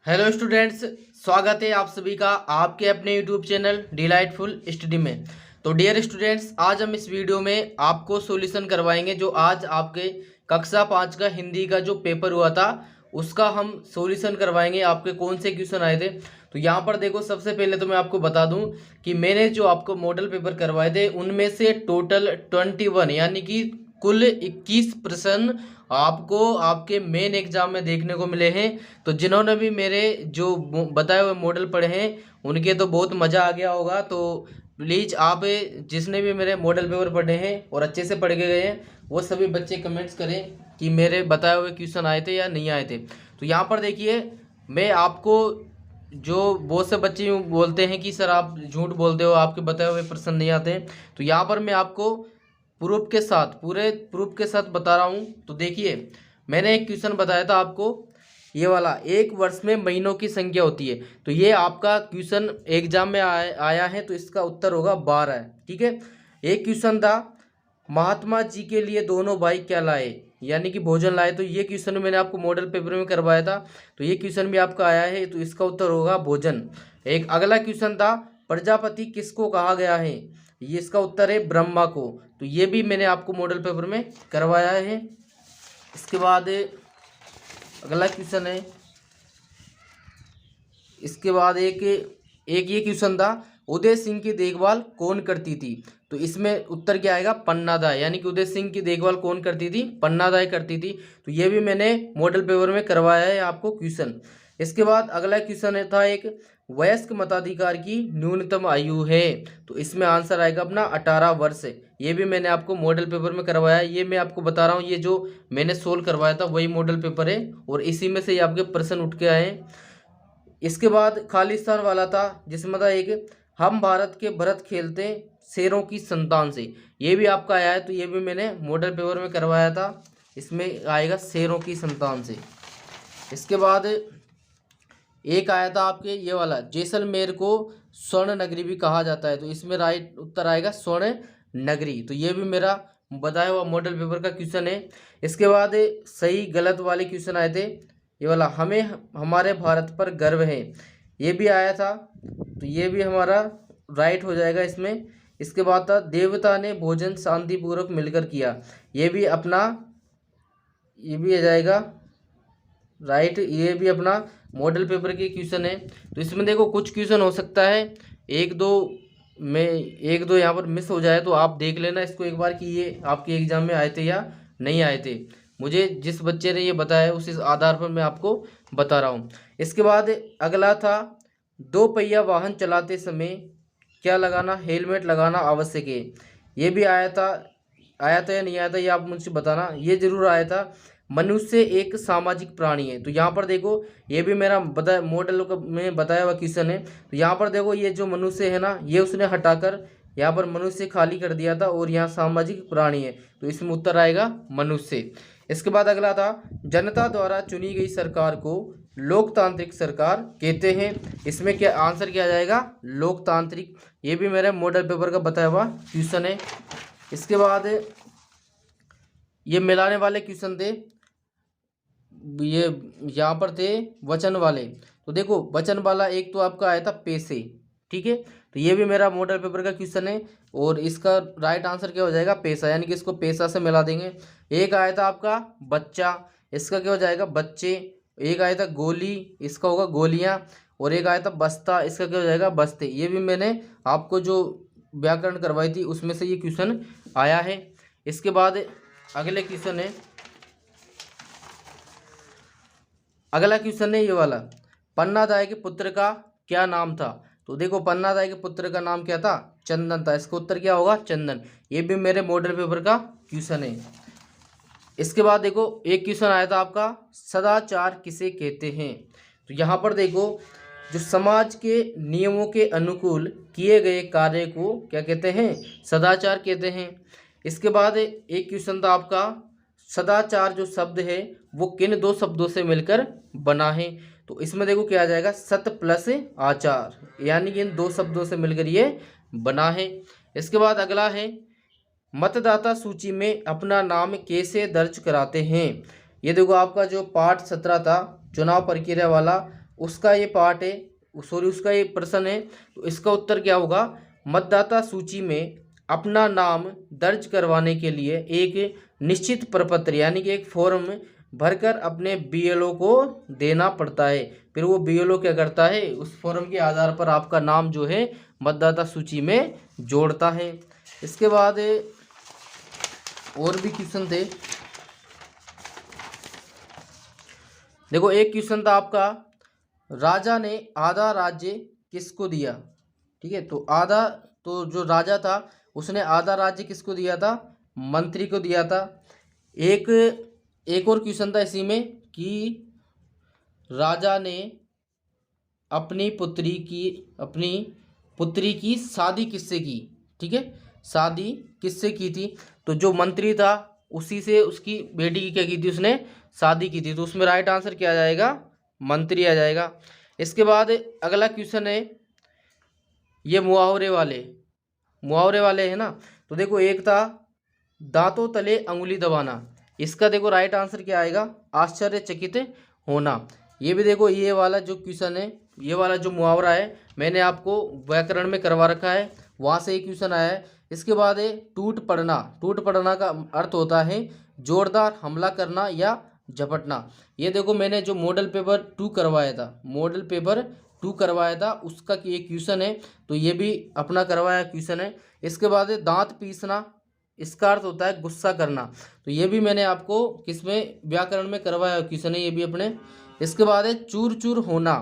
Hello students, स्वागत है आप सभी का आपके अपने यूट्यूब चैनल डिलाइटफुल स्टडी में। तो डियर स्टूडेंट्स, आज हम इस वीडियो में आपको सॉल्यूशन करवाएंगे जो आज आपके कक्षा 5 का हिंदी का जो पेपर हुआ था उसका हम सॉल्यूशन करवाएंगे। आपके कौन से क्वेश्चन आए थे तो यहाँ पर देखो, सबसे पहले तो मैं आपको बता दूं कि मैंने जो आपको मॉडल पेपर करवाए थे उनमें से टोटल 21 यानी कि कुल 21 प्रश्न आपको आपके मेन एग्जाम में देखने को मिले हैं। तो जिन्होंने भी मेरे जो बताए हुए मॉडल पढ़े हैं उनके तो बहुत मज़ा आ गया होगा। तो प्लीज़ आप जिसने भी मेरे मॉडल पेपर पढ़े हैं और अच्छे से पढ़ के गए हैं वो सभी बच्चे कमेंट्स करें कि मेरे बताए हुए क्वेश्चन आए थे या नहीं आए थे। तो यहाँ पर देखिए, मैं आपको जो बहुत से बच्चे यूँ बोलते हैं कि सर आप झूठ बोलते हो, आपके बताए हुए प्रश्न नहीं आते हैं, तो यहाँ पर मैं आपको प्रूफ के साथ, पूरे प्रूफ के साथ बता रहा हूँ। तो देखिए, मैंने एक क्वेश्चन बताया था आपको, ये वाला, एक वर्ष में महीनों की संख्या होती है। तो ये आपका क्वेश्चन एग्जाम में आया है, तो इसका उत्तर होगा 12। ठीक है। एक क्वेश्चन था, महात्मा जी के लिए दोनों भाई क्या लाए, यानी कि भोजन लाए। तो ये क्वेश्चन मैंने आपको मॉडल पेपर में करवाया था, तो ये क्वेश्चन भी आपका आया है, तो इसका उत्तर होगा भोजन। एक अगला क्वेश्चन था, प्रजापति किसको कहा गया है, ये इसका उत्तर है ब्रह्मा को। तो ये भी मैंने आपको मॉडल पेपर में करवाया है। इसके बाद अगला क्वेश्चन है, इसके बाद एक एक ये क्वेश्चन था, उदय सिंह की देखभाल कौन करती थी। तो इसमें उत्तर क्या आएगा, पन्नादाय, यानी कि उदय सिंह की देखभाल कौन करती थी, पन्नादाय करती थी। तो ये भी मैंने मॉडल पेपर में करवाया है आपको क्वेश्चन। इसके बाद अगला क्वेश्चन था, एक वयस्क मताधिकार की न्यूनतम आयु है। तो इसमें आंसर आएगा अपना 18 वर्ष। ये भी मैंने आपको मॉडल पेपर में करवाया है। ये मैं आपको बता रहा हूँ, ये जो मैंने सोल्व करवाया था वही मॉडल पेपर है और इसी में से ये आपके प्रश्न उठ के आए हैं। इसके बाद खालिस्तान वाला था, जिसमें था एक, हम भारत के भरत खेलते शेरों की संतान से। ये भी आपका आया है, तो ये भी मैंने मॉडल पेपर में करवाया था। इसमें आएगा शेरों की संतान से। इसके बाद एक आया था आपके ये वाला, जैसलमेर को स्वर्ण नगरी भी कहा जाता है। तो इसमें राइट उत्तर आएगा स्वर्ण नगरी। तो ये भी मेरा बताया हुआ मॉडल पेपर का क्वेश्चन है। इसके बाद सही गलत वाले क्वेश्चन आए थे, ये वाला, हमें हमारे भारत पर गर्व है, ये भी आया था। तो ये भी हमारा राइट हो जाएगा इसमें। इसके बाद था, देवता ने भोजन शांतिपूर्वक मिलकर किया, ये भी अपना, ये भी आ जाएगा राइट। ये भी अपना मॉडल पेपर के क्वेश्चन है। तो इसमें देखो, कुछ क्वेश्चन हो सकता है एक दो यहाँ पर मिस हो जाए, तो आप देख लेना इसको एक बार कि ये आपके एग्जाम में आए थे या नहीं आए थे। मुझे जिस बच्चे ने ये बताया उस आधार पर मैं आपको बता रहा हूँ। इसके बाद अगला था, दो पहिया वाहन चलाते समय क्या लगाना, हेलमेट लगाना आवश्यक है। ये भी आया था या नहीं आया था, ये आप मुझसे बताना। ये जरूर आया था। मनुष्य एक सामाजिक प्राणी है। तो यहाँ पर देखो, ये भी मेरा मॉडल में बताया हुआ क्वेश्चन है। तो यहाँ पर देखो, ये जो मनुष्य है ना, ये उसने हटाकर यहाँ पर मनुष्य खाली कर दिया था और यहाँ सामाजिक प्राणी है, तो इसमें उत्तर आएगा मनुष्य। इसके बाद अगला था, जनता द्वारा चुनी गई सरकार को लोकतांत्रिक सरकार कहते हैं। इसमें क्या आंसर किया जाएगा, लोकतांत्रिक। ये भी मेरे मॉडल पेपर का बताया हुआ क्वेश्चन है। इसके बाद ये मिलाने वाले क्वेश्चन थे, ये यहाँ पर थे वचन वाले। तो देखो, वचन वाला एक तो आपका आया था पैसे, ठीक है। तो ये भी मेरा मॉडल पेपर का क्वेश्चन है और इसका राइट आंसर क्या हो जाएगा, पैसा, यानी कि इसको पैसा से मिला देंगे। एक आया था आपका बच्चा, इसका क्या हो जाएगा, बच्चे। एक आया था गोली, इसका होगा गोलियां। और एक आया था बस्ता, इसका क्या हो जाएगा, बस्ते। ये भी मैंने आपको जो व्याकरण करवाई थी उसमें से ये क्वेश्चन आया है। इसके बाद अगले क्वेश्चन है, अगला क्वेश्चन है ये वाला, पन्नादाय के पुत्र का क्या नाम था। तो देखो, पन्नादाय के पुत्र का नाम क्या था, चंदन था। इसका उत्तर क्या होगा, चंदन। ये भी मेरे मॉडल पेपर का क्वेश्चन है। इसके बाद देखो, एक क्वेश्चन आया था आपका, सदाचार किसे कहते हैं। तो यहाँ पर देखो, जो समाज के नियमों के अनुकूल किए गए कार्य को क्या कहते हैं, सदाचार कहते हैं। इसके बाद एक क्वेश्चन था आपका, सदाचार जो शब्द है वो किन दो शब्दों से मिलकर बना है। तो इसमें देखो क्या आ जाएगा, सत प्लस आचार, यानी कि इन दो शब्दों से मिलकर ये बना है। इसके बाद अगला है, मतदाता सूची में अपना नाम कैसे दर्ज कराते हैं। ये देखो, आपका जो पाठ 17 था चुनाव प्रक्रिया वाला, उसका ये पार्ट है, सॉरी उसका ये प्रश्न है। तो इसका उत्तर क्या होगा, मतदाता सूची में अपना नाम दर्ज करवाने के लिए एक निश्चित प्रपत्र यानी कि एक फॉर्म भरकर अपने बीएलओ को देना पड़ता है। फिर वो बीएलओ क्या करता है, उस फॉर्म के आधार पर आपका नाम जो है मतदाता सूची में जोड़ता है। इसके बाद और भी क्वेश्चन थे। देखो एक क्वेश्चन था आपका, राजा ने आधा राज्य किसको दिया। ठीक है, तो आधा, तो जो राजा था उसने आधा राज्य किसको दिया था, मंत्री को दिया था। एक और क्वेश्चन था इसी में कि राजा ने अपनी पुत्री की शादी किससे की। ठीक है, शादी किससे की थी, तो जो मंत्री था उसी से उसकी बेटी की क्या की थी, उसने शादी की थी। तो उसमें राइट आंसर क्या आ जाएगा, मंत्री आ जाएगा। इसके बाद अगला क्वेश्चन है ये मुहावरे वाले है ना। तो देखो एक था दांतों तले अंगुली दबाना, इसका देखो राइट आंसर क्या आएगा, आश्चर्यचकित होना। ये भी देखो ये वाला जो क्वेश्चन है, ये वाला जो मुहावरा है मैंने आपको व्याकरण में करवा रखा है, वहाँ से ये क्वेश्चन आया है। इसके बाद है टूट पड़ना का अर्थ होता है जोरदार हमला करना या झपटना। ये देखो मैंने जो मॉडल पेपर 2 करवाया था उसका ये क्वेश्चन है, तो ये भी अपना करवाया क्वेश्चन है। इसके बाद है दांत पीसना, इसका अर्थ होता है गुस्सा करना, तो ये भी मैंने आपको किसमें व्याकरण में करवाया क्वेश्चन है, ये भी अपने। इसके बाद है चूर चूर होना,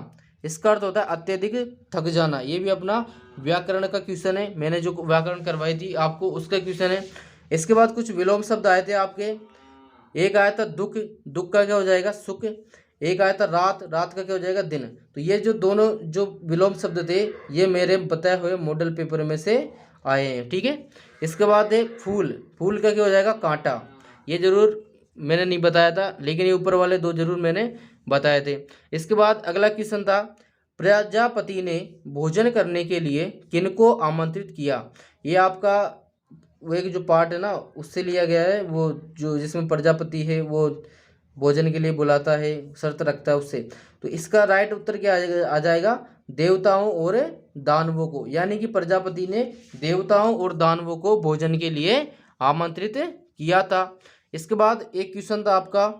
इसका अर्थ होता है अत्यधिक थक जाना, ये भी अपना व्याकरण का क्वेश्चन है, मैंने जो व्याकरण करवाई थी आपको उसका क्वेश्चन है। इसके बाद कुछ विलोम शब्द आए थे आपके, एक आया था दुख का क्या हो जाएगा सुख, एक आया था रात का क्या हो जाएगा दिन। तो ये जो दोनों जो विलोम शब्द थे ये मेरे बताए हुए मॉडल पेपर में से आए हैं। ठीक है, इसके बाद है फूल का क्या हो जाएगा कांटा, ये जरूर मैंने नहीं बताया था लेकिन ये ऊपर वाले 2 जरूर मैंने बताए थे। इसके बाद अगला क्वेश्चन था प्रजापति ने भोजन करने के लिए किनको आमंत्रित किया। ये आपका वो एक जो पार्ट है ना उससे लिया गया है, वो जो जिसमें प्रजापति है वो भोजन के लिए बुलाता है, शर्त रखता है उससे। तो इसका राइट उत्तर क्या आ जाएगा, देवताओं और दानवों को, यानी कि प्रजापति ने देवताओं और दानवों को भोजन के लिए आमंत्रित किया था। इसके बाद एक क्वेश्चन था आपका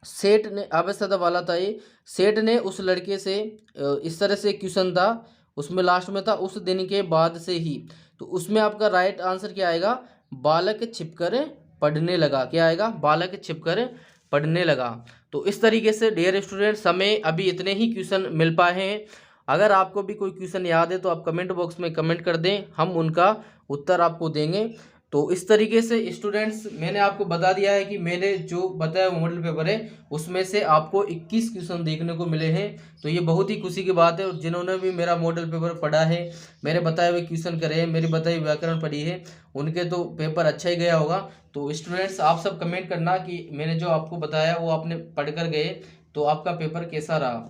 सेठ ने, अवश्यता वाला था ये, सेठ ने उस लड़के से, इस तरह से क्वेश्चन था उसमें लास्ट में था उस दिन के बाद से ही। तो उसमें आपका राइट आंसर क्या आएगा, बालक छिपकर पढ़ने लगा, क्या आएगा, बालक छिपकर पढ़ने लगा। तो इस तरीके से डियर स्टूडेंट्स हमें अभी इतने ही क्वेश्चन मिल पाए हैं। अगर आपको भी कोई क्वेश्चन याद है तो आप कमेंट बॉक्स में कमेंट कर दें, हम उनका उत्तर आपको देंगे। तो इस तरीके से स्टूडेंट्स मैंने आपको बता दिया है कि मैंने जो बताया मॉडल पेपर है उसमें से आपको 21 क्वेश्चन देखने को मिले हैं। तो ये बहुत ही खुशी की बात है, और जिन्होंने भी मेरा मॉडल पेपर पढ़ा है, मेरे बताए हुए क्वेश्चन करे हैं, मेरी बताई व्याकरण पढ़ी है, उनके तो पेपर अच्छा ही गया होगा। तो स्टूडेंट्स आप सब कमेंट करना कि मैंने जो आपको बताया वो आपने पढ़ कर गए तो आपका पेपर कैसा रहा।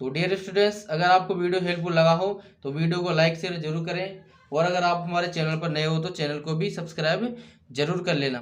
तो डियर स्टूडेंट्स अगर आपको वीडियो हेल्पफुल लगा हो तो वीडियो को लाइक शेयर जरूर करें, और अगर आप हमारे चैनल पर नए हो तो चैनल को भी सब्सक्राइब जरूर कर लेना।